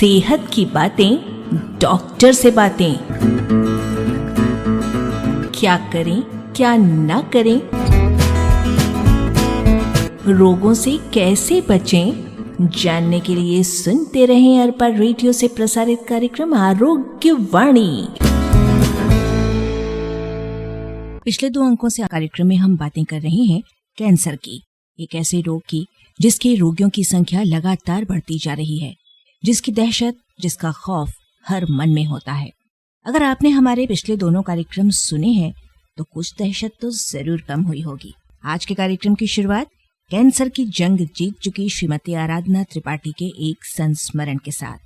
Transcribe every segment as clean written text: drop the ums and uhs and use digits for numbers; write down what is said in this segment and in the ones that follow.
सेहत की बातें, डॉक्टर से बातें। क्या करें क्या ना करें, रोगों से कैसे बचें, जानने के लिए सुनते रहें अरपा रेडियो से प्रसारित कार्यक्रम आरोग्य वाणी। पिछले 2 अंकों से कार्यक्रम में हम बातें कर रहे हैं कैंसर की, एक ऐसे रोग की जिसके रोगियों की संख्या लगातार बढ़ती जा रही है, जिसकी दहशत, जिसका खौफ हर मन में होता है। अगर आपने हमारे पिछले दोनों कार्यक्रम सुने हैं तो कुछ दहशत तो जरूर कम हुई होगी। आज के कार्यक्रम की शुरुआत कैंसर की जंग जीत चुकी श्रीमती आराधना त्रिपाठी के एक संस्मरण के साथ।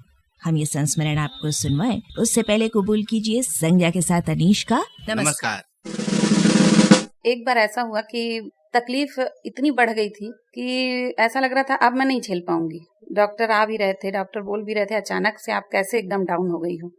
हम ये संस्मरण आपको सुनवाएं, उससे पहले कबूल कीजिए संज्ञा के साथ अनीश का नमस्कार। एक बार ऐसा हुआ कि तकलीफ इतनी बढ़ गई थी कि ऐसा लग रहा था अब मैं नहीं झेल पाऊंगी। डॉक्टर आ भी रहे थे, डॉक्टर बोल भी रहे थे अचानक से आप कैसे एकदम डाउन हो गई हो,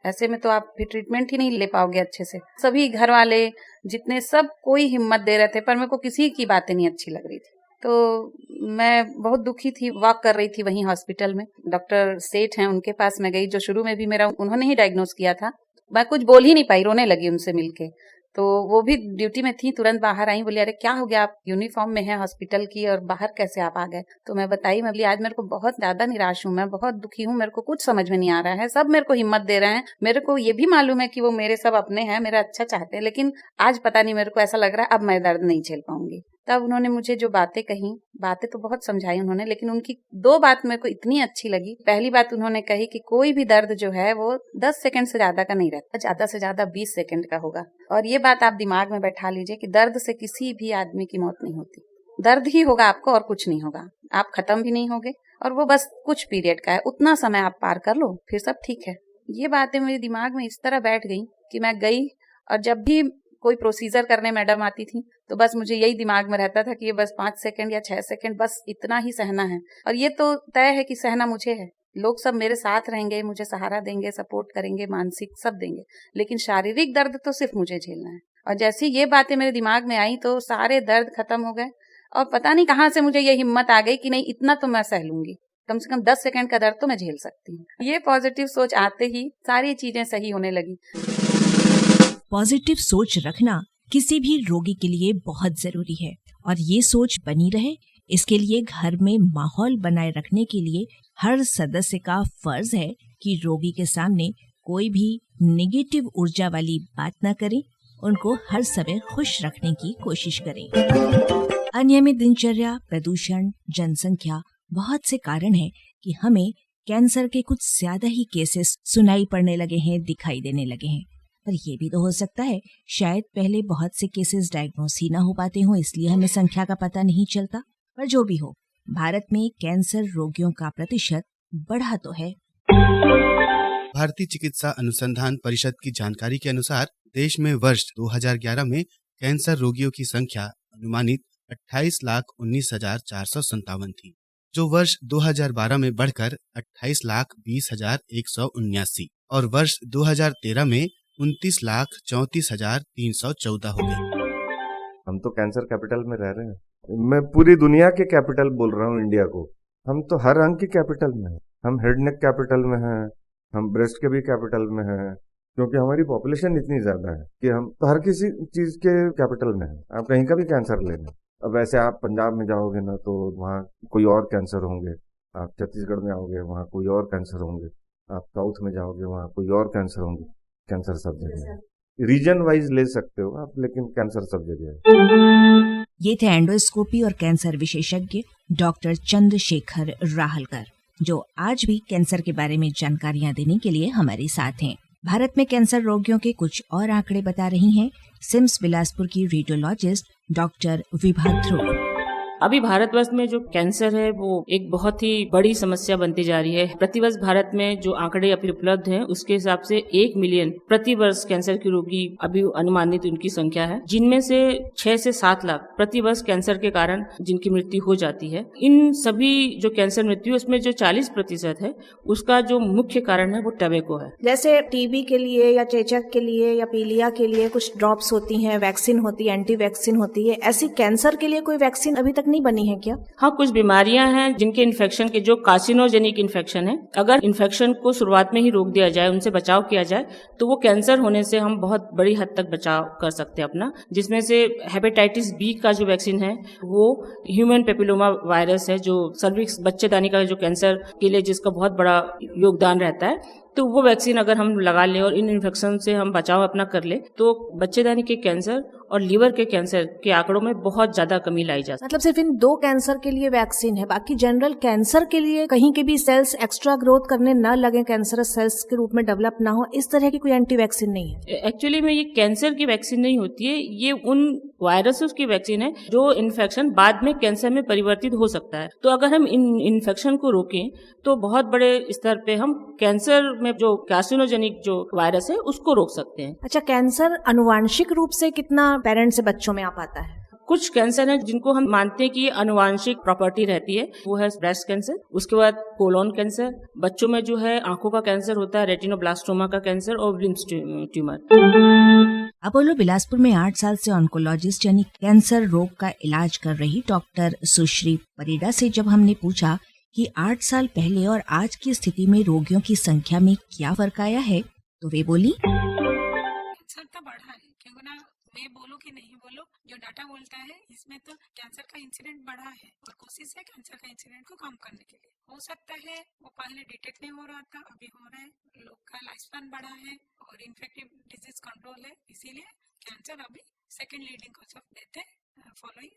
ऐसे में तो आप फिर ट्रीटमेंट ही नहीं ले पाओगे अच्छे से। सभी घर वाले जितने सब कोई हिम्मत दे रहे थे, पर मेरे को किसी की बातें नहीं अच्छी लग रही थी। तो मैं बहुत दुखी थी, वॉक कर रही थी वहीं हॉस्पिटल में। डॉक्टर सेठ हैं, उनके पास मैं गई, जो शुरू में भी मेरा उन्होंने ही डायग्नोज किया था। मैं कुछ बोल ही नहीं पाई, रोने लगी उनसे मिलके। तो वो भी ड्यूटी में थी, तुरंत बाहर आई, बोली अरे क्या हो गया, आप यूनिफॉर्म में हैं हॉस्पिटल की और बाहर कैसे आप आ गए। तो मैं बताई, मैं बोली आज मेरे को बहुत ज्यादा निराश हूँ, मैं बहुत दुखी हूँ, मेरे को कुछ समझ में नहीं आ रहा है। सब मेरे को हिम्मत दे रहे हैं, मेरे को ये भी मालूम है कि वो मेरे सब अपने हैं, मेरा अच्छा चाहते हैं, लेकिन आज पता नहीं मेरे को ऐसा लग रहा है अब मैं दर्द नहीं झेल पाऊंगी। तब उन्होंने मुझे जो बातें कही, बातें तो बहुत समझाई उन्होंने, लेकिन उनकी 2 बात मेरे को इतनी अच्छी लगी। पहली बात उन्होंने कही कि कोई भी दर्द जो है वो 10 सेकंड से ज्यादा का नहीं रहता, ज्यादा से ज्यादा 20 सेकंड का होगा। और ये बात आप दिमाग में बैठा लीजिए कि दर्द से किसी भी आदमी की मौत नहीं होती, दर्द ही होगा आपको और कुछ नहीं होगा। आप खत्म भी नहीं होगे और वो बस कुछ पीरियड का है, उतना समय आप पार कर लो फिर सब ठीक है। ये बातें मेरे दिमाग में इस तरह बैठ गई कि मैं गई और जब भी कोई प्रोसीजर करने मैडम आती थी तो बस मुझे यही दिमाग में रहता था कि ये बस 5 सेकंड या 6 सेकंड बस इतना ही सहना है। और ये तो तय है कि सहना मुझे है, लोग सब मेरे साथ रहेंगे, मुझे सहारा देंगे, सपोर्ट करेंगे, मानसिक सब देंगे, लेकिन शारीरिक दर्द तो सिर्फ मुझे झेलना है। और जैसी ये बातें मेरे दिमाग में आई तो सारे दर्द खत्म हो गए और पता नहीं कहाँ से मुझे ये हिम्मत आ गई कि नहीं इतना तो मैं सह लूंगी, कम से कम 10 सेकंड का दर्द तो मैं झेल सकती हूँ। ये पॉजिटिव सोच आते ही सारी चीजें सही होने लगी। पॉजिटिव सोच रखना किसी भी रोगी के लिए बहुत जरूरी है और ये सोच बनी रहे, इसके लिए घर में माहौल बनाए रखने के लिए हर सदस्य का फर्ज है कि रोगी के सामने कोई भी नेगेटिव ऊर्जा वाली बात न करें, उनको हर समय खुश रखने की कोशिश करें। अनियमित दिनचर्या, प्रदूषण, जनसंख्या, बहुत से कारण है कि हमें कैंसर के कुछ ज्यादा ही केसेस सुनाई पड़ने लगे हैं, दिखाई देने लगे हैं। पर ये भी तो हो सकता है शायद पहले बहुत से केसेस डायग्नोस ही ना हो पाते हों, इसलिए हमें संख्या का पता नहीं चलता। पर जो भी हो, भारत में कैंसर रोगियों का प्रतिशत बढ़ा तो है। भारतीय चिकित्सा अनुसंधान परिषद की जानकारी के अनुसार देश में वर्ष 2011 में कैंसर रोगियों की संख्या अनुमानित 28,19,457 थी, जो वर्ष 2012 में बढ़कर 28,20,179 और वर्ष 2013 में 29,34,314 हो गए। हम तो कैंसर कैपिटल में रह रहे हैं, मैं पूरी दुनिया के कैपिटल बोल रहा हूँ इंडिया को। हम तो हर अंग की कैपिटल में हैं, हम हेड नेक कैपिटल में हैं, हम ब्रेस्ट के भी कैपिटल में हैं, क्योंकि हमारी पॉपुलेशन इतनी ज्यादा है कि हम तो हर किसी चीज के कैपिटल में हैं। आप कहीं का भी कैंसर ले लें, अब वैसे आप पंजाब में जाओगे ना तो वहाँ कोई और कैंसर होंगे, आप छत्तीसगढ़ में आओगे वहाँ कोई और कैंसर होंगे, आप साउथ में जाओगे वहाँ कोई और कैंसर होंगे। कैंसर सब जगह है, रीजन वाइज ले सकते हो आप, लेकिन कैंसर सब जगह है। ये थे एंडोस्कोपी और कैंसर विशेषज्ञ डॉक्टर चंद्रशेखर राहलकर, जो आज भी कैंसर के बारे में जानकारियां देने के लिए हमारे साथ हैं। भारत में कैंसर रोगियों के कुछ और आंकड़े बता रही हैं सिम्स बिलासपुर की रेडियोलॉजिस्ट डॉक्टर विभा ध्रुव। अभी भारतवर्ष में जो कैंसर है वो एक बहुत ही बड़ी समस्या बनती जा रही है। प्रतिवर्ष भारत में जो आंकड़े अभी उपलब्ध हैं उसके हिसाब से 1 मिलियन प्रतिवर्ष कैंसर के रोगी अभी अनुमानित उनकी संख्या है, जिनमें से 6 से 7 लाख प्रतिवर्ष कैंसर के कारण जिनकी मृत्यु हो जाती है। इन सभी जो कैंसर मृत्यु उसमें जो 40% है उसका जो मुख्य कारण है वो टबैको है। जैसे टीबी के लिए या चेचक के लिए या पीलिया के लिए कुछ ड्रॉप्स होती हैं, वैक्सीन होती है, एंटी वैक्सीन होती है, ऐसी कैंसर के लिए कोई वैक्सीन अभी तक नहीं बनी है क्या? हाँ, कुछ बीमारियां हैं जिनके इन्फेक्शन के जो कार्सिनोजेनिक इन्फेक्शन है, अगर इन्फेक्शन को शुरुआत में ही रोक दिया जाए, उनसे बचाव किया जाए, तो वो कैंसर होने से हम बहुत बड़ी हद तक बचाव कर सकते हैं अपना। जिसमें से हेपेटाइटिस बी का जो वैक्सीन है वो ह्यूमन पेपिलोमा वायरस है, जो सर्विक्स बच्चेदानी का जो कैंसर के लिए जिसका बहुत बड़ा योगदान रहता है, तो वो वैक्सीन अगर हम लगा लें और इन इन्फेक्शन से हम बचाव अपना कर ले, तो बच्चेदानी के कैंसर और लीवर के कैंसर के आंकड़ों में बहुत ज्यादा कमी लाई जा सकती है। मतलब सिर्फ इन 2 कैंसर के लिए वैक्सीन है, बाकी जनरल कैंसर के लिए कहीं के भी सेल्स एक्स्ट्रा ग्रोथ करने न लगे, कैंसरस सेल्स के रूप में डेवलप ना हो, इस तरह की कोई एंटी वैक्सीन नहीं है? एक्चुअली में ये कैंसर की वैक्सीन नहीं होती है, ये उन वायरसेस की वैक्सीन है जो इन्फेक्शन बाद में कैंसर में परिवर्तित हो सकता है। तो अगर हम इन इन्फेक्शन को रोकें तो बहुत बड़े स्तर पे हम कैंसर में जो कार्सिनोजेनिक जो वायरस है उसको रोक सकते हैं। अच्छा, कैंसर अनुवांशिक रूप से कितना पेरेंट्स से बच्चों में आ पाता है? कुछ कैंसर है जिनको हम मानते हैं कि ये अनुवांशिक प्रॉपर्टी रहती है, वो है ब्रेस्ट कैंसर, उसके बाद कोलोन कैंसर, बच्चों में जो है आंखों का कैंसर होता है, रेटिनोब्लास्टोमा का कैंसर और लिम्फ ट्यूमर। अपोलो बिलासपुर में 8 साल से ऑन्कोलॉजिस्ट यानी कैंसर रोग का इलाज कर रही डॉक्टर सुश्री परिडा से जब हमने पूछा कि 8 साल पहले और आज की स्थिति में रोगियों की संख्या में क्या फर्क आया है, तो वे बोली, कैंसर तो बढ़ा है, क्योंकि ना मैं बोलूं कि नहीं बोलूं, जो डाटा बोलता है इसमें तो कैंसर का इंसिडेंट बढ़ा है और कोशिश है कैंसर का इंसिडेंट को कम करने के लिए। हो सकता है वो पहले डिटेक्ट नहीं हो रहा था, अभी हो रहा है, लोग का लाइफ स्पैन बढ़ा है और इन्फेक्टिव डिजीज कंट्रोल है, इसीलिए कैंसर अभी second leading cause of death है फॉलोइंग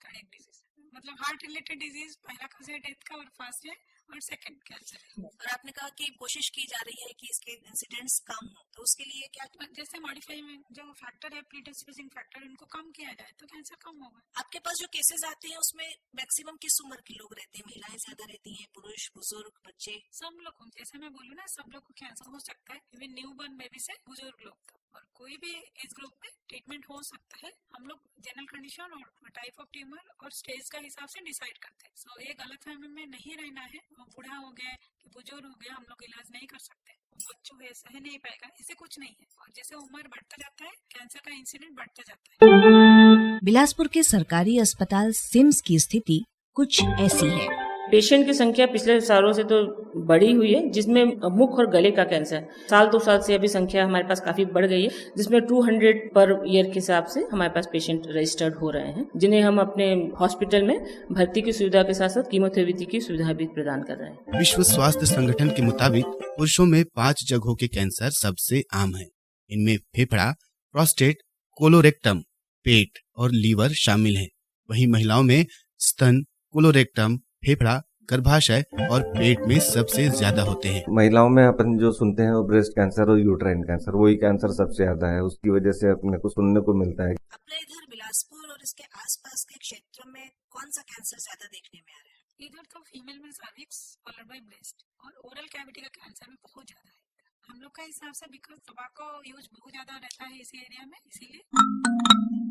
कार्डियक डिजीज। मतलब हार्ट रिलेटेड डिजीज पहला कॉज है डेथ का और फर्स्ट है और सेकंड कैंसर है। और आपने कहा कि कोशिश की जा रही है कि इसके इंसिडेंट्स कम हो, तो उसके लिए क्या जैसे मॉडिफाई में जो फैक्टर है प्रीडिस्पोजिंग फैक्टर, उनको कम किया जाए तो कैंसर कम होगा। आपके पास जो केसेस आते हैं उसमें मैक्सिमम किस उम्र के लोग रहते हैं? महिलाएं ज्यादा रहती हैं, पुरुष, बुजुर्ग, बच्चे? सब लोग को, जैसे मैं बोलूँ ना, सब लोग को कैंसर हो सकता है, इवन न्यू बॉर्न बेबी से बुजुर्ग लोग तक, और कोई भी एज ग्रुप में ट्रीटमेंट हो सकता है। हम लोग जनरल कंडीशन और टाइप ऑफ ट्यूमर और स्टेज का हिसाब से डिसाइड करते हैं। सो ये गलतफहमी में नहीं रहना है, वो बूढ़ा हो गया कि बुजुर्ग हो गया हम लोग इलाज नहीं कर सकते, बच्चों है सह नहीं पाएगा, इससे कुछ नहीं है। और जैसे उम्र बढ़ता जाता है कैंसर का इंसिडेंट बढ़ता जाता है। बिलासपुर के सरकारी अस्पताल सिम्स की स्थिति कुछ ऐसी है। पेशेंट की संख्या पिछले सालों से तो बढ़ी हुई है, जिसमें मुख और गले का कैंसर साल 2 साल से अभी संख्या हमारे पास काफी बढ़ गई है, जिसमें 200 पर ईयर के हिसाब से हमारे पास पेशेंट रजिस्टर्ड हो रहे हैं, जिन्हें हम अपने हॉस्पिटल में भर्ती की सुविधा के साथ साथ कीमोथेरेपी की सुविधा भी प्रदान कर रहे हैं। विश्व स्वास्थ्य संगठन के मुताबिक पुरुषों में 5 जगहों के कैंसर सबसे आम है। इनमें फेफड़ा, प्रोस्टेट, कोलोरेक्टम, पेट और लीवर शामिल हैं। वहीं महिलाओं में स्तन, कोलोरेक्टम, फेफड़ा, गर्भाशय और पेट में सबसे ज्यादा होते हैं। महिलाओं में अपन जो सुनते हैं वो ब्रेस्ट कैंसर और यूट्राइन कैंसर, वही कैंसर सबसे ज्यादा है, उसकी वजह से अपने को सुनने को मिलता है। अपने इधर बिलासपुर और इसके आसपास के क्षेत्रों में कौन सा कैंसर ज्यादा देखने में आ रहा है? इधर तो फीमेल में सर्विक्स फॉलोड बाय ब्रेस्ट और ओरल कैविटी का कैंसर भी बहुत ज्यादा है हम लोग का हिसाब से, बिकॉज टोबैको यूज बहुत ज्यादा रहता है इसी एरिया में, इसीलिए।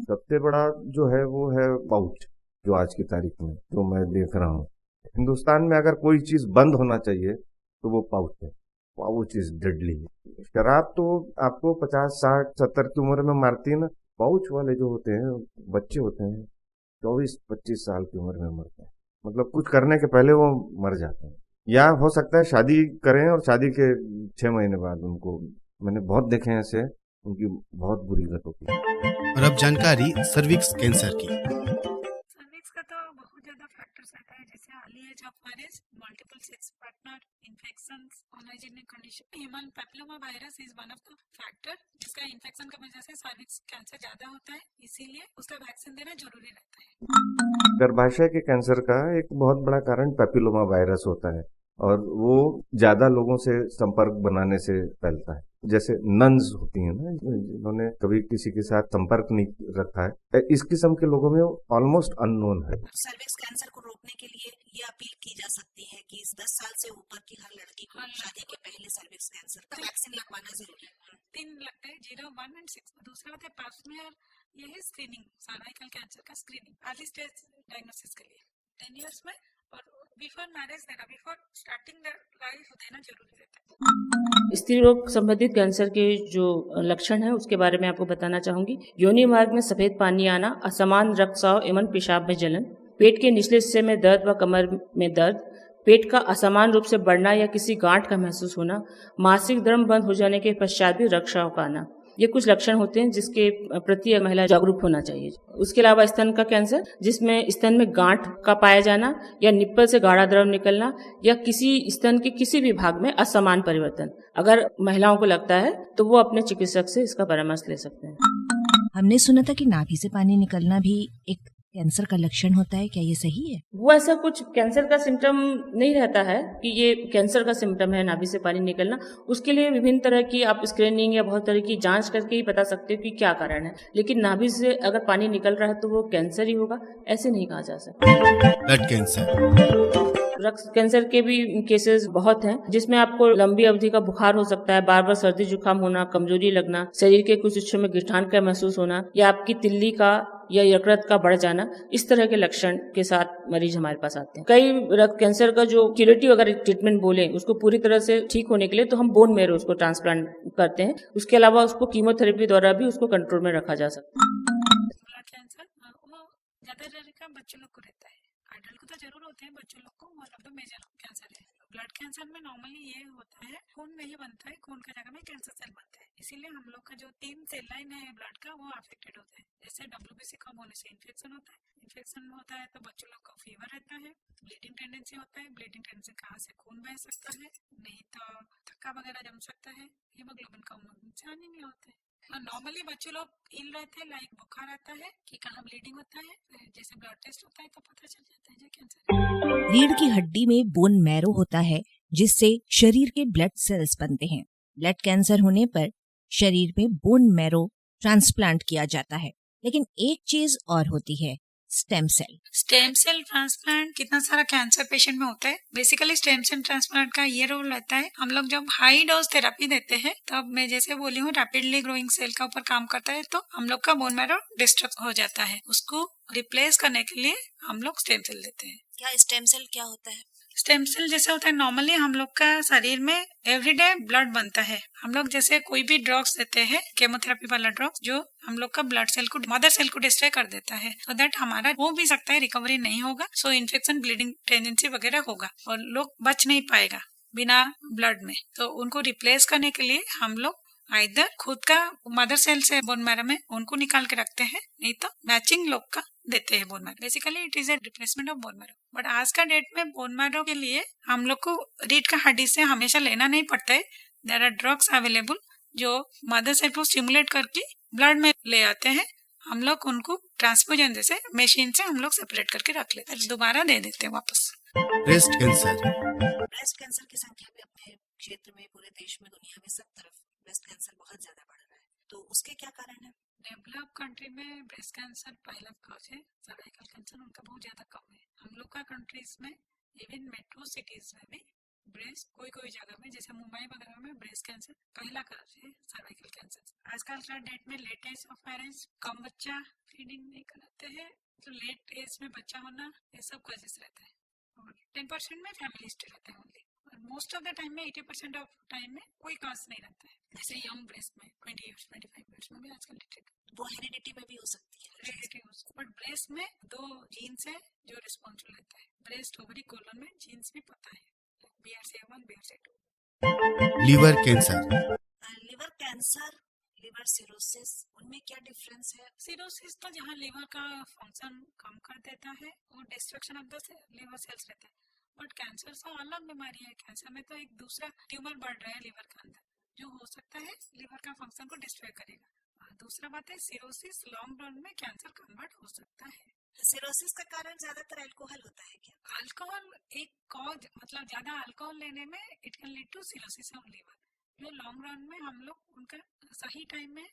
सबसे बड़ा जो है वो है पाउच, जो आज की तारीख में जो मैं देख रहा हूँ हिंदुस्तान में, अगर कोई चीज बंद होना चाहिए तो वो पाउच है। Pouch is deadly. शराब तो आपको 50, 60, 70 की उम्र में मारती है ना, पाउच वाले जो होते हैं बच्चे होते हैं 24, 25 साल की उम्र में मरते हैं, मतलब कुछ करने के पहले वो मर जाते हैं। या हो सकता है शादी करें और शादी के 6 महीने बाद उनको, मैंने बहुत देखे हैं ऐसे, उनकी बहुत बुरी गत होती है। और अब जानकारी सर्विक्स कैंसर की। सर्विक्स का तो बहुत ज्यादा फैक्टर्स रहता है, जैसे early age of marriage, multiple sex partner, infections, unhygienic condition. Human papilloma virus is one of the factor जिसका इन्फेक्शन की वजह से सर्विक्स कैंसर ज्यादा होता है, इसीलिए उसका वैक्सीन देना जरूरी रहता है। गर्भाशय के कैंसर का एक बहुत बड़ा कारण पैपिलोमा वायरस होता है और वो ज्यादा लोगों से संपर्क बनाने से फैलता है। जैसे नन्स होती हैं ना, जिन्होंने कभी किसी के साथ संपर्क नहीं रखा है, इस किस्म के लोगों में ऑलमोस्ट अननोन है। सर्विक्स कैंसर को रोकने के लिए ये अपील की जा सकती है कि इस 10 साल से ऊपर की हर लड़की को शादी के पहले सर्विक्स कैंसर का वैक्सीन लगवाना जरूरी है। 3 लगता है, 0, 1 और 6। दूसरा होता है पाप्समियर, ये है स्क्रीनिंग, सर्वाइकल कैंसर का स्क्रीनिंग अर्ली स्टेज डायग्नोसिस के लिए 10 इयर्स में, और बिफोर मैरिज देना, बिफोर स्टार्टिंग द लाइफ देना जरूरी रहता है। स्त्री रोग संबंधित कैंसर के जो लक्षण है उसके बारे में आपको बताना चाहूंगी। योनि मार्ग में सफेद पानी आना, असमान रक्तस्राव एवं पेशाब में जलन, पेट के निचले हिस्से में दर्द व कमर में दर्द, पेट का असमान रूप से बढ़ना या किसी गांठ का महसूस होना, मासिक धर्म बंद हो जाने के पश्चात भी रक्तस्राव का आना, ये कुछ लक्षण होते हैं जिसके प्रति महिला जागरूक होना चाहिए। उसके अलावा स्तन का कैंसर, जिसमें स्तन में गांठ का पाया जाना या निप्पल से गाढ़ा द्रव निकलना या किसी स्तन के किसी भी भाग में असमान परिवर्तन, अगर महिलाओं को लगता है तो वो अपने चिकित्सक से इसका परामर्श ले सकते हैं। हमने सुना था कि नाभि से पानी निकलना भी एक कैंसर का लक्षण होता है, क्या ये सही है? वो ऐसा कुछ कैंसर का सिम्टम नहीं रहता है कि ये कैंसर का सिम्टम है नाभि से पानी निकलना। उसके लिए विभिन्न तरह की आप स्क्रीनिंग या बहुत तरह की जांच करके ही बता सकते हो कि क्या कारण है, लेकिन नाभि से अगर पानी निकल रहा है तो वो कैंसर ही होगा, ऐसे नहीं कहा जा सकता। ब्लड कैंसर, रक्त कैंसर के भी केसेस बहुत हैं, जिसमें आपको लंबी अवधि का बुखार हो सकता है, बार बार सर्दी जुकाम होना, कमजोरी लगना, शरीर के कुछ हिस्सों में गिठान का महसूस होना या आपकी तिल्ली का या यकृत का बढ़ जाना, इस तरह के लक्षण के साथ मरीज हमारे पास आते हैं। कई रक्त कैंसर का जो क्यूरेटिव अगर ट्रीटमेंट बोले उसको पूरी तरह से ठीक होने के लिए तो हम बोन मैरो उसको ट्रांसप्लांट करते हैं। उसके अलावा उसको कीमोथेरेपी द्वारा भी उसको कंट्रोल में रखा जा सकता है। ब्लड कैंसर वो ज्यादातर का बच्चों लोग को रहता है, अडल्ट को तो जरूर होते हैं, बच्चों लोग को one of the major cancer है। ब्लड कैंसर में नॉर्मली ये होता है खून नहीं बनता है, खून का जगह में कैंसर सेल बनता है, इसीलिए हम लोग का जो 3 सेल लाइन है ब्लड का वो अफेक्टेड होता है। जैसे WBC कम होने से इन्फेक्शन होता है, इन्फेक्शन होता है तो बच्चों लोग को फीवर रहता है, ब्लीडिंग टेंडेंसी होता है, ब्लीडिंग टेंडेंसी कहाँ से खून बह सकता है, नहीं तो थक्का वगैरह जम सकता है, हीमोग्लोबिन कम होने नहीं होता है। और नॉर्मली बच्चों लोग इल रहते हैं, लाइक बुखार आता है कि कहाँ ब्लीडिंग होता है, जैसे ब्लड टेस्ट होता है तो पता चल जाता है जो कैंसर। रीढ़ की हड्डी में बोन मैरो होता है जिससे शरीर के ब्लड सेल्स बनते हैं। ब्लड कैंसर होने पर शरीर में बोन मैरो ट्रांसप्लांट किया जाता है, लेकिन एक चीज और होती है, stem cell. Stem cell transplant कितना सारा कैंसर पेशेंट में होता है। बेसिकली स्टेम सेल ट्रांसप्लांट का ये रोल रहता है, हम लोग जब हाई डोज थेरेपी देते हैं तब मैं जैसे बोली हूँ रैपिडली ग्रोइंग सेल का ऊपर काम करता है, तो हम लोग का बोन मैरो डिस्ट्रक्ट हो जाता है, उसको रिप्लेस करने के लिए हम लोग स्टेम सेल देते हैं। क्या स्टेम सेल क्या होता है? स्टेम सेल जैसे होता है नॉर्मली हम लोग का शरीर में एवरीडे ब्लड बनता है, हम लोग जैसे कोई भी ड्रग्स देते हैं, केमोथेरेपी वाला ड्रग्स जो हम लोग का ब्लड सेल को, मदर सेल को डिस्ट्रॉय कर देता है, सो दैट हमारा हो भी सकता है रिकवरी नहीं होगा, सो इन्फेक्शन ब्लीडिंग टेंडेंसी वगैरह होगा और लोग बच नहीं पाएगा बिना ब्लड में। तो उनको रिप्लेस करने के लिए हम लोग आइदर खुद का मदर सेल से बोन मैरो में उनको निकाल के रखते हैं, नहीं तो मैचिंग लोग का देते हैं bone marrow. Basically it is a replacement of bone marrow. But आज का डेट में बोन मैरो के लिए हम लोग को रीढ़ का हड्डी से हमेशा लेना नहीं पड़ता है। देयर आर ड्रग्स अवेलेबल जो मदर सेल को स्टिमुलेट करके ब्लड में ले आते हैं, हम लोग उनको ट्रांसफ्यूजन जैसे मशीन से हम लोग सेपरेट करके रख लेते हैं, दोबारा दे देते हैं वापस। ब्रेस्ट कैंसर, ब्रेस्ट कैंसर की संख्या भी अपने क्षेत्र में, पूरे देश में, दुनिया में सब तरफ ब्रेस्ट कैंसर बहुत ज्यादा बढ़ रहा है, तो उसके क्या कारण है? डेवलप कंट्री में ब्रेस्ट कैंसर पहला कॉज है, सर्वाइकल कैंसर उनका बहुत ज्यादा कम है। हम लोग का कंट्रीज में इवन मेट्रो सिटीज में भी ब्रेस्ट कोई जगह में जैसे मुंबई वगैरह में ब्रेस्ट कैंसर पहला कॉज है सर्वाइकल कैंसर। आजकल का डेट में लेट एज ऑफ पेरेंट्स, कम बच्चा फीडिंग नहीं कराते हैं, तो लेट एज में बच्चा होना, ये सब कॉजेस रहता है। और 10% में फैमिली हिस्ट्री रहता है ओनली, और मोस्ट ऑफ द टाइम में 80% ऑफ टाइम में कोई कॉज नहीं रहता है। जैसे यंग ब्रेस्ट में 20 इयर्स 25 इयर्स में भी आजकल डिटेक्ट, वो हेरिडिटी में भी हो सकती है। हेरिडिटी, बट ब्रेस्ट में 2 जीन्स है जो रिस्पॉन्सिबल रहता है, ब्रेस्ट, ओवरी, कोलन में जीन्स भी पता है, BRCA1 BRCA2। Liver cancer, liver cancer, liver cirrhosis, उनमें क्या डिफरेंस है? सिरोसिस तो जहाँ लिवर का फंक्शन कम कर देता है और destruction of the liver cells रहता है, बट कैंसर से अलग बीमारी है। कैंसर में तो एक दूसरा ट्यूमर बढ़ रहा है लिवर के अंदर जो हो सकता है लिवर का फंक्शन को डिस्ट्रॉय करेगा। और दूसरा बात है सिरोसिस लॉन्ग रन में कैंसर कन्वर्ट हो सकता है। सिरोसिस का कारण ज्यादातर अल्कोहल होता है क्या? अल्कोहल एक कॉज, मतलब ज्यादा अल्कोहल लेने में it can lead to cirrhosis of liver, जो लॉन्ग रन में हम लोग उनका सही टाइम में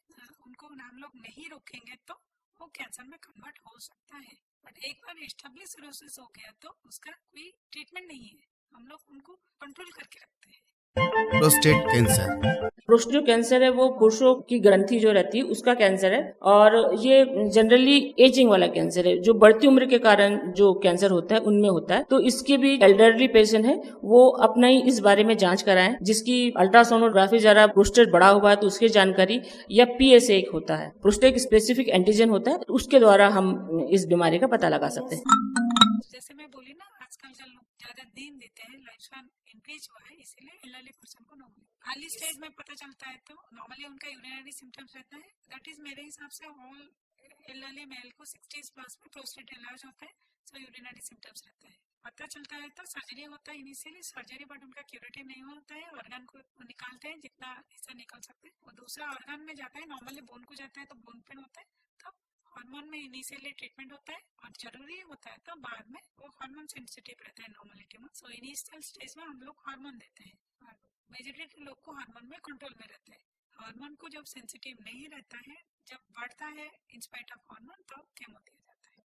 उनको हम लोग नहीं रोकेंगे तो वो कैंसर में कन्वर्ट हो सकता है। बट एक बार एस्टेब्लिश सिरोसिस हो गया तो उसका कोई ट्रीटमेंट नहीं है, हम लोग उनको कंट्रोल करके रखते हैं। प्रोस्टेट कैंसर, प्रोस्टेट जो कैंसर है वो पुरुषों की ग्रंथि जो रहती है उसका कैंसर है, और ये जनरली एजिंग वाला कैंसर है, जो बढ़ती उम्र के कारण जो कैंसर होता है उनमें होता है। तो इसके भी एल्डरली पेशेंट है वो अपना ही इस बारे में जांच कराएं, जिसकी अल्ट्रासोनोग्राफी जरा प्रोस्टेट बड़ा हुआ है तो उसकी जानकारी, या PSA एक होता है, प्रोस्टेट स्पेसिफिक एंटीजन होता है, तो उसके द्वारा हम इस बीमारी का पता लगा सकते हैं। जैसे मैं बोली ना, आजकल जो लोग ज्यादा दिन देते हैं, लाइफ स्पैन इंक्रीज हुआ है, इसीलिए एल्डरली पर्सन को नॉर्मली अर्ली स्टेज में पता चलता है। तो नॉर्मली उनका यूरिनरी सिम्टम्स रहता है। दैट इज मेरे हिसाब से ऑल एल्डरली मेल को 60 प्लस में प्रोस्टेट इलाज होता है, तो यूरिनरी सिम्टम्स रहता है। पता चलता है तो सर्जरी होता है, इनिशियली सर्जरी, बट उनका क्यूरेटिव नहीं होता है। ऑर्गन को निकालते हैं जितना हिस्सा निकल सकते हैं, वो दूसरा ऑर्गन में जाता है। नॉर्मली बोन को जाता है तो बोन पेन होता है, तब हार्मोन में इनिशियली ट्रीटमेंट होता है, और जरूरी होता है तो बाद में वो हार्मोन सेंसिटिव रहता है normally tumour. So initial stage में हम लोग हार्मोन देते हैं, और मेजॉरिटी लोग को हार्मोन में कंट्रोल में रहता है। हार्मोन को जब सेंसिटिव नहीं रहता है, जब बढ़ता है इंस्पाइट ऑफ हार्मोन, तो केमो दिया जाता है।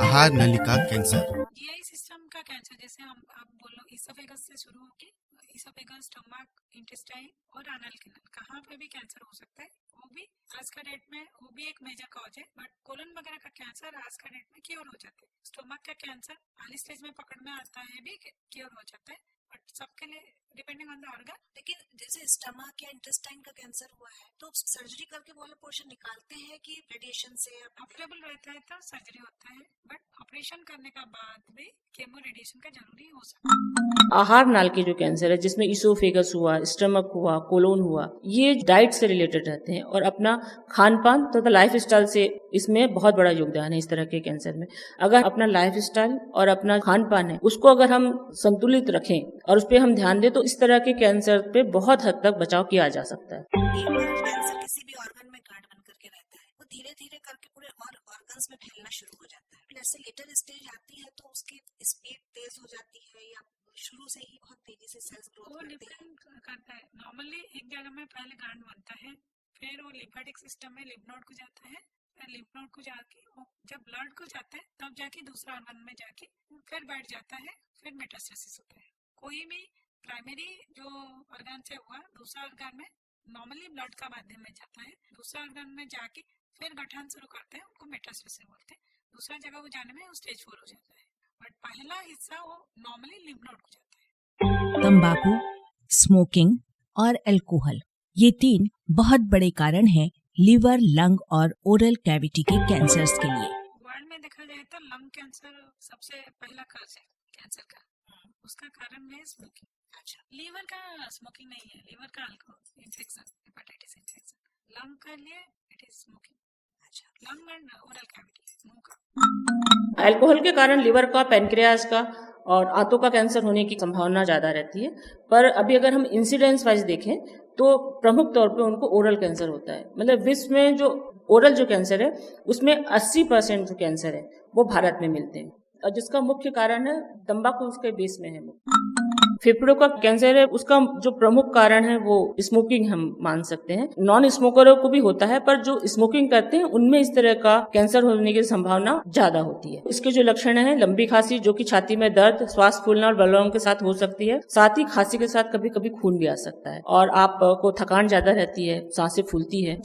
आहार नलिका कैंसर। जीआई सिस्टम का कैंसर, जैसे हम आप बोलो इसोफेगस से शुरू होके इसोफेगस, स्टमक, इंटेस्टाइन और एनल कैनाल, कहाँ पे भी कैंसर हो सकता है। वो भी आज का डेट में वो भी एक मेजर कॉज है, बट कोलन वगैरह का कैंसर आज का डेट में क्योर हो जाते हैं। स्टमक का कैंसर अर्ली स्टेज में पकड़ में आता है, भी क्योर हो जाता है, बट सबके लिए डिपेंडिंग ऑन द ऑर्गन। लेकिन जैसे स्टमक या इंटेस्टाइन का कैंसर हुआ है, तो सर्जरी करके वो वाला पोर्शन निकालते हैं कि रेडिएशन से? अवेलेबल रहता है तो सर्जरी होता है, बट ऑपरेशन करने का बाद भी केमो रेडिएशन का जरूरी हो सकता है। आहार नाल के जो कैंसर है, जिसमें इसोफेगस हुआ, स्टमक हुआ, कोलोन हुआ, ये डाइट से रिलेटेड रहते हैं, और अपना खान पान तथा लाइफ स्टाइल से इसमें बहुत बड़ा योगदान है इस तरह के कैंसर में। अगर अपना लाइफ स्टाइल और अपना खान पान है, उसको अगर हम संतुलित रखें और उस पर हम ध्यान दें, तो इस तरह के कैंसर पे बहुत हद तक बचाव किया जा सकता है। एक बार कैंसर किसी भी ऑर्गन में गांठ बन करके रहता है, वो धीरे धीरे करके पूरे और ऑर्गन्स में फैलना शुरू हो जाता है। जैसे लेटर स्टेज आती है तो उसकी स्पीड तेज हो जाती है, या शुरू से ही बहुत तेजी से सेल्स ग्रोथ वो करते हैं? डिपेंड करता है। नॉर्मली एक जगह में पहले गांठ बनता है, फिर वो लिम्फेटिक सिस्टम में लिम्फ नोड को जाता है, फिर लिम्फ नोड को जाके वो जब ब्लड को जाता है तब जाके दूसरा ऑर्गन में जाके फिर बैठ जाता है, फिर मेटास्टेसिस होता है। कोई भी प्राइमरी जो ऑर्गन से हुआ दूसरा ऑर्गन में नॉर्मली ब्लड का माध्यम में जाता है, दूसरा ऑर्गन में जाके फिर गठन शुरू करते हैं, उनको मेटास्टेसिस बोलते हैं। दूसरा जगह वो जाने में स्टेज 4 हो जाता है, बट पहला हिस्सा वो नॉर्मली लिम्फ नोड को जाता है। तंबाकू, स्मोकिंग और अल्कोहल, ये 3 बहुत बड़े कारण हैं लिवर, लंग और ओरल कैविटी के कैंसर्स के लिए। वर्ल्ड में देखा जाए तो लंग कैंसर सबसे पहला कॉज है कैंसर का, उसका कारण है स्मोकिंग। अच्छा, लीवर का स्मोकिंग नहीं है, लीवर का alcohol infection, hepatitis infection. Lung का लिए इट इज स्मोकिंग। अच्छा, लंग एंड ओरल कैविटी, मुंह का। अल्कोहल के कारण लिवर का, पैनक्रियाज का और आंतों का कैंसर होने की संभावना ज्यादा रहती है। पर अभी अगर हम इंसिडेंस वाइज देखें तो प्रमुख तौर पे उनको ओरल कैंसर होता है। मतलब विश्व में जो ओरल जो कैंसर है उसमें 80% जो कैंसर है वो भारत में मिलते हैं, और जिसका मुख्य कारण है तंबाकू उसके बेस में है। फेफड़ों का कैंसर है, उसका जो प्रमुख कारण है वो स्मोकिंग हम मान सकते हैं। नॉन स्मोकरों को भी होता है, पर जो स्मोकिंग करते हैं उनमें इस तरह का कैंसर होने की संभावना ज्यादा होती है। इसके जो लक्षण हैं, लंबी खांसी जो कि छाती में दर्द, श्वास फूलना और बलगम के साथ हो सकती है, साथ ही खांसी के साथ कभी कभी खून भी आ सकता है, और आपको थकान ज्यादा रहती है, सांसें फूलती है।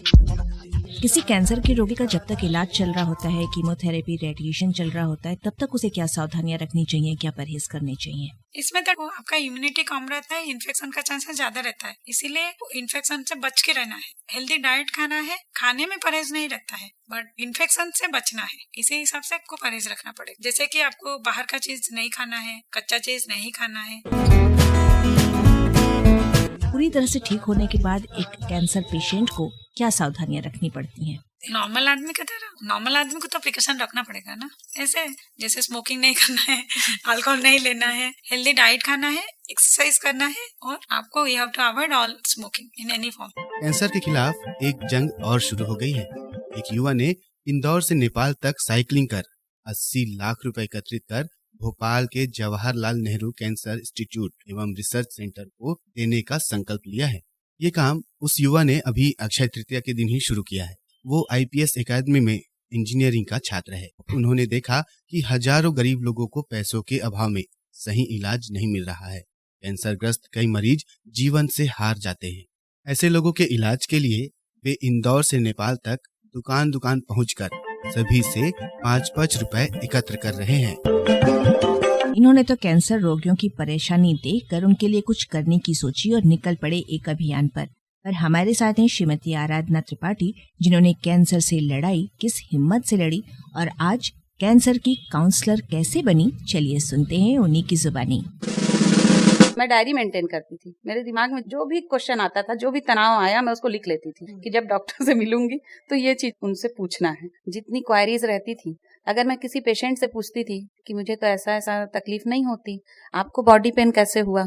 किसी कैंसर के रोगी का जब तक इलाज चल रहा होता है, कीमोथेरेपी, रेडिएशन चल रहा होता है, तब तक उसे क्या सावधानियां रखनी चाहिए, क्या परहेज करने चाहिए? इसमें तक आपका इम्यूनिटी कम रहता है, इन्फेक्शन का चांसेस ज्यादा रहता है, इसीलिए इन्फेक्शन से बच के रहना है। हेल्दी डाइट खाना है, खाने में परहेज नहीं रहता है, बट इन्फेक्शन से बचना है। इसी हिसाब से आपको परहेज रखना पड़ेगा। जैसे कि आपको बाहर का चीज नहीं खाना है, कच्चा चीज नहीं खाना है। पूरी तरह से ठीक होने के बाद एक कैंसर पेशेंट को क्या सावधानियां रखनी पड़ती हैं? नॉर्मल आदमी की तरह, नॉर्मल आदमी को तो प्रिकॉशन रखना पड़ेगा ना। ऐसे जैसे स्मोकिंग नहीं करना है, अल्कोहल नहीं लेना है, हेल्दी डाइट खाना है, एक्सरसाइज करना है, और आपको you have to avoid all smoking in any form. Cancer के खिलाफ एक जंग और शुरू हो गई है। एक युवा ने इंदौर से नेपाल तक साइकिलिंग कर 80 लाख रुपए एकत्रित कर भोपाल के जवाहरलाल नेहरू कैंसर इंस्टीट्यूट एवं रिसर्च सेंटर को देने का संकल्प लिया है। ये काम उस युवा ने अभी अक्षय तृतीया के दिन ही शुरू किया है। वो IPS एकेडमी में इंजीनियरिंग का छात्र है। उन्होंने देखा कि हजारों गरीब लोगों को पैसों के अभाव में सही इलाज नहीं मिल रहा है। कैंसर ग्रस्त कई मरीज जीवन से हार जाते हैं। ऐसे लोगों के इलाज के लिए वे इंदौर से नेपाल तक दुकान दुकान पहुंचकर सभी से 5-5 रुपए एकत्र कर रहे हैं। इन्होंने तो कैंसर रोगियों की परेशानी देखकर उनके लिए कुछ करने की सोची और निकल पड़े एक अभियान पर हमारे साथ हैं श्रीमती आराधना त्रिपाठी, जिन्होंने कैंसर से लड़ाई किस हिम्मत से लड़ी और आज कैंसर की काउंसलर कैसे बनी, चलिए सुनते हैं उन्हीं की जुबानी। मैं डायरी मेंटेन करती थी। मेरे दिमाग में जो भी क्वेश्चन आता था, जो भी तनाव आया, मैं उसको लिख लेती थी कि जब डॉक्टर से मिलूंगी तो ये चीज उनसे पूछना है। जितनी क्वायरीज रहती थी, अगर मैं किसी पेशेंट से पूछती थी कि मुझे तो ऐसा ऐसा तकलीफ नहीं होती, आपको बॉडी पेन कैसे हुआ,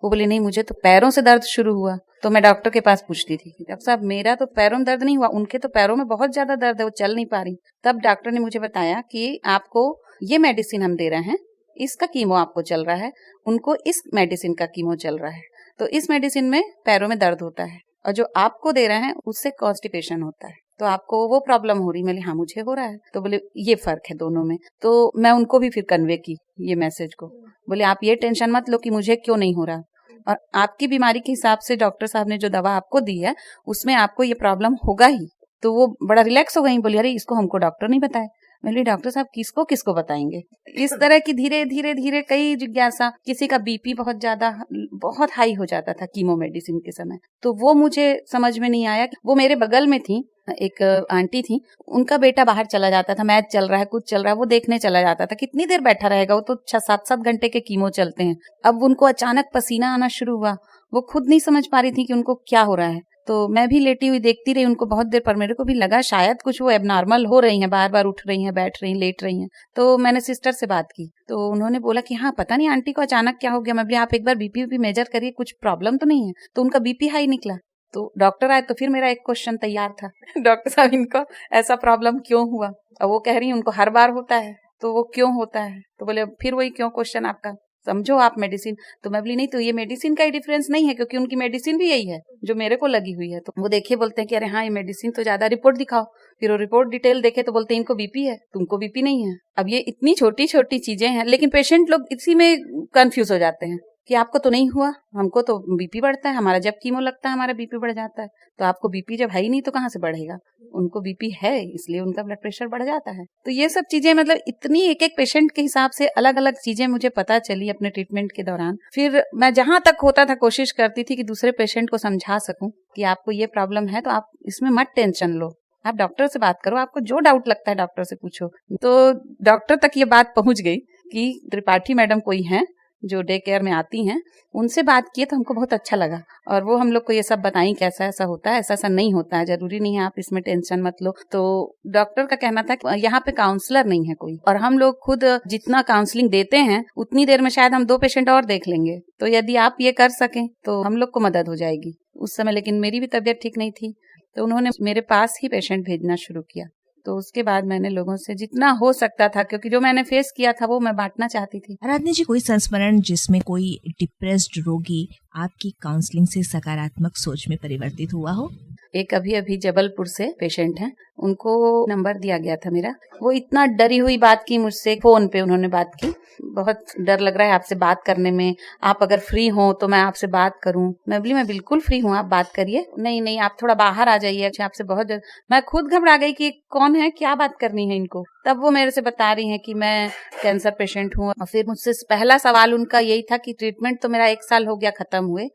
वो बोले नहीं मुझे तो पैरों से दर्द शुरू हुआ, तो मैं डॉक्टर के पास पूछती थी डॉक्टर साहब मेरा तो पैरों में दर्द नहीं हुआ, उनके तो पैरों में बहुत ज्यादा दर्द है, वो चल नहीं पा रही। तब डॉक्टर ने मुझे बताया कि आपको ये मेडिसिन हम दे रहे हैं, इसका कीमो आपको चल रहा है, उनको इस मेडिसिन का कीमो चल रहा है, तो इस मेडिसिन में पैरों में दर्द होता है, और जो आपको दे रहे हैं उससे कॉन्स्टिपेशन होता है, तो आपको वो प्रॉब्लम हो रही। मैंने हाँ मुझे हो रहा है। तो बोले ये फर्क है दोनों में। तो मैं उनको भी फिर कन्वे की ये मैसेज को, बोले आप ये टेंशन मत लो कि मुझे क्यों नहीं हो रहा, और आपकी बीमारी के हिसाब से डॉक्टर साहब ने जो दवा आपको दी है उसमें आपको ये प्रॉब्लम होगा ही। तो वो बड़ा रिलैक्स हो गई, बोली अरे इसको हमको डॉक्टर नहीं बताया। मैंने डॉक्टर साहब किसको किसको बताएंगे। इस तरह की धीरे धीरे धीरे कई जिज्ञासा। किसी का बीपी बहुत हाई हो जाता था कीमो मेडिसिन के समय, तो वो मुझे समझ में नहीं आया। वो मेरे बगल में थी, एक आंटी थी, उनका बेटा बाहर चला जाता था, मैच चल रहा है कुछ चल रहा है, वो देखने चला जाता था। कितनी देर बैठा रहेगा, वो तो 6-7 घंटे के कीमो चलते हैं। अब उनको अचानक पसीना आना शुरू हुआ, वो खुद नहीं समझ पा रही थी कि उनको क्या हो रहा है। तो मैं भी लेटी हुई देखती रही उनको बहुत देर, पर मेरे को भी लगा शायद कुछ वो एबनॉर्मल हो रही हैं, बार बार उठ रही हैं, बैठ रही हैं, लेट रही हैं। तो मैंने सिस्टर से बात की, तो उन्होंने बोला कि हाँ पता नहीं आंटी को अचानक क्या हो गया। मैं बोली आप एक बार बीपी मेजर करिए, कुछ प्रॉब्लम तो नहीं है। तो उनका बीपी हाई निकला। तो डॉक्टर आए तो फिर मेरा एक क्वेश्चन तैयार था डॉक्टर साहब इनको ऐसा प्रॉब्लम क्यों हुआ। और वो कह रही उनको हर बार होता है, तो वो क्यों होता है। तो बोले फिर वही क्यों क्वेश्चन आपका, समझो आप मेडिसिन। तो मैं बोली नहीं, तो ये मेडिसिन का ही डिफरेंस नहीं है, क्योंकि उनकी मेडिसिन भी यही है जो मेरे को लगी हुई है। तो वो देखिए बोलते हैं कि अरे हाँ ये मेडिसिन तो ज्यादा, रिपोर्ट दिखाओ। फिर वो रिपोर्ट डिटेल देखे तो बोलते हैं इनको बीपी है, तुमको बीपी नहीं है। अब ये इतनी छोटी छोटी चीजें हैं, लेकिन पेशेंट लोग इसी में कंफ्यूज हो जाते हैं कि आपको तो नहीं हुआ, हमको तो बीपी बढ़ता है, हमारा जब कीमो लगता है हमारा बीपी बढ़ जाता है। तो आपको बीपी जब है ही नहीं तो कहाँ से बढ़ेगा, उनको बीपी है इसलिए उनका ब्लड प्रेशर बढ़ जाता है। तो ये सब चीजें मतलब इतनी एक एक पेशेंट के हिसाब से अलग अलग चीजें मुझे पता चली अपने ट्रीटमेंट के दौरान। फिर मैं जहां तक होता था कोशिश करती थी कि दूसरे पेशेंट को समझा सकूं कि आपको ये प्रॉब्लम है तो आप इसमें मत टेंशन लो, आप डॉक्टर से बात करो, आपको जो डाउट लगता है डॉक्टर से पूछो। तो डॉक्टर तक ये बात पहुंच गई कि त्रिपाठी मैडम कोई हैं जो डे केयर में आती हैं, उनसे बात किए तो हमको बहुत अच्छा लगा, और वो हम लोग को ये सब बताई कैसा ऐसा होता है, ऐसा ऐसा नहीं होता है, जरूरी नहीं है, आप इसमें टेंशन मत लो। तो डॉक्टर का कहना था कि यहाँ पे काउंसलर नहीं है कोई, और हम लोग खुद जितना काउंसलिंग देते हैं उतनी देर में शायद हम 2 पेशेंट और देख लेंगे, तो यदि आप ये कर सकें तो हम लोग को मदद हो जाएगी। उस समय लेकिन मेरी भी तबीयत ठीक नहीं थी, तो उन्होंने मेरे पास ही पेशेंट भेजना शुरू किया। तो उसके बाद मैंने लोगों से जितना हो सकता था, क्योंकि जो मैंने फेस किया था वो मैं बांटना चाहती थी। आराधना जी, कोई संस्मरण जिसमें कोई डिप्रेस्ड रोगी आपकी काउंसलिंग से सकारात्मक सोच में परिवर्तित हुआ हो? एक अभी जबलपुर से पेशेंट हैं, उनको नंबर दिया गया था मेरा। वो इतना डरी हुई बात की मुझसे, फोन पे उन्होंने बात की, बहुत डर लग रहा है आपसे बात करने में, आप अगर फ्री हो तो मैं आपसे बात करूं। मैं बोली मैं बिल्कुल फ्री हूं, आप बात करिए। नहीं आप थोड़ा बाहर आ जाइए, अच्छा आपसे बहुत डर। मैं खुद घबरा गई कि कौन है, क्या बात करनी है इनको। तब वो मेरे से बता रही हैं कि मैं कैंसर पेशेंट हूँ। और फिर मुझसे पहला सवाल उनका यही था कि ट्रीटमेंट तो मेरा 1 साल हो गया खत्म हुए,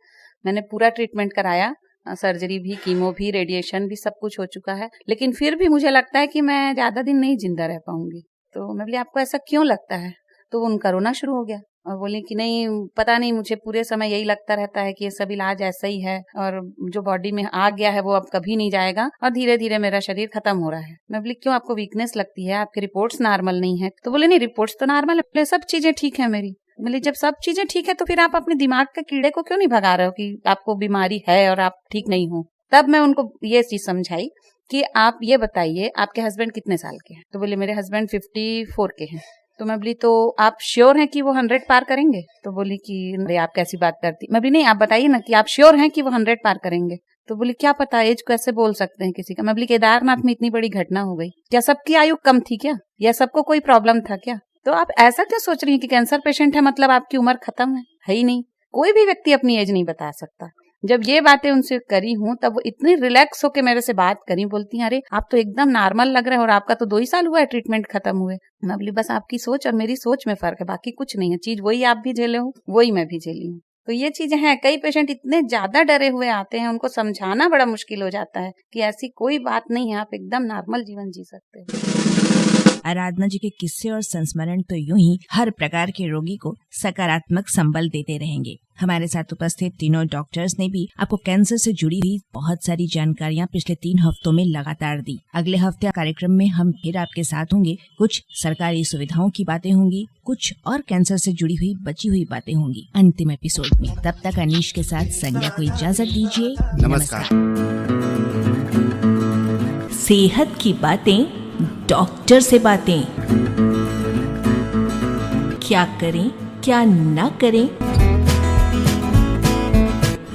मैंने पूरा ट्रीटमेंट कराया, सर्जरी भी, कीमो भी, रेडिएशन भी, सब कुछ हो चुका है, लेकिन फिर भी मुझे लगता है कि मैं ज्यादा दिन नहीं जिंदा रह पाऊंगी। तो मैं बोली आपको ऐसा क्यों लगता है। तो उनका रोना शुरू हो गया और बोले कि नहीं पता नहीं, मुझे पूरे समय यही लगता रहता है कि ये सब इलाज ऐसा ही है, और जो बॉडी में आ गया है वो अब कभी नहीं जाएगा, और धीरे धीरे मेरा शरीर खत्म हो रहा है। मैं बोली क्यों, आपको वीकनेस लगती है, आपकी रिपोर्ट्स नॉर्मल नहीं है। तो बोले नहीं रिपोर्ट्स तो नॉर्मल है, सब चीजें ठीक है मेरी। मतलब जब सब चीजें ठीक है तो फिर आप अपने दिमाग के कीड़े को क्यों नहीं भगा रहे हो कि आपको बीमारी है और आप ठीक नहीं हो। तब मैं उनको ये चीज समझाई कि आप ये बताइए आपके हस्बैंड कितने साल के हैं। तो बोले मेरे हस्बैंड 54 के हैं। तो मैं बोली तो आप श्योर हैं कि वो 100 पार करेंगे। तो बोली कि अरे आप कैसी बात करती। मैं बोली नहीं आप बताइए ना कि आप श्योर हैं कि वो 100 पार करेंगे। तो बोली क्या पता, एज कैसे बोल सकते हैं किसी का। मैं बोली केदारनाथ में इतनी बड़ी घटना हो गई, क्या सबकी आयु कम थी क्या, या सबको कोई प्रॉब्लम था क्या। तो आप ऐसा क्यों सोच रही हैं कि कैंसर पेशेंट है मतलब आपकी उम्र खत्म है ही नहीं। कोई भी व्यक्ति अपनी एज नहीं बता सकता। जब ये बातें उनसे करी हूँ तब वो इतनी रिलैक्स होकर मेरे से बात करी, बोलती हैं अरे आप तो एकदम नॉर्मल लग रहे हैं और आपका तो 2 ही साल हुआ है ट्रीटमेंट खत्म हुए। मैं बोली बस आपकी सोच और मेरी सोच में फर्क है, बाकी कुछ नहीं है। चीज वही आप भी झेले हो, वही मैं भी झेली हूँ। तो ये चीजें हैं। कई पेशेंट इतने ज्यादा डरे हुए आते हैं, उनको समझाना बड़ा मुश्किल हो जाता है कि ऐसी कोई बात नहीं है, आप एकदम नॉर्मल जीवन जी सकते हैं। आराधना जी के किस्से और संस्मरण तो यूं ही हर प्रकार के रोगी को सकारात्मक संबल देते रहेंगे। हमारे साथ उपस्थित तीनों डॉक्टर्स ने भी आपको कैंसर से जुड़ी हुई बहुत सारी जानकारियां पिछले 3 हफ्तों में लगातार दी। अगले हफ्ते कार्यक्रम में हम फिर आपके साथ होंगे। कुछ सरकारी सुविधाओं की बातें होंगी, कुछ और कैंसर से जुड़ी हुई बची हुई बातें होंगी अंतिम एपिसोड में। तब तक अनीश के साथ संध्या को इजाजत दीजिए। नमस्कार। सेहत की बातें, डॉक्टर से बातें। क्या करें, क्या न करें,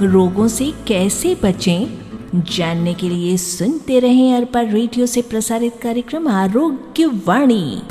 रोगों से कैसे बचें, जानने के लिए सुनते रहें अरपा रेडियो से प्रसारित कार्यक्रम आरोग्य वाणी।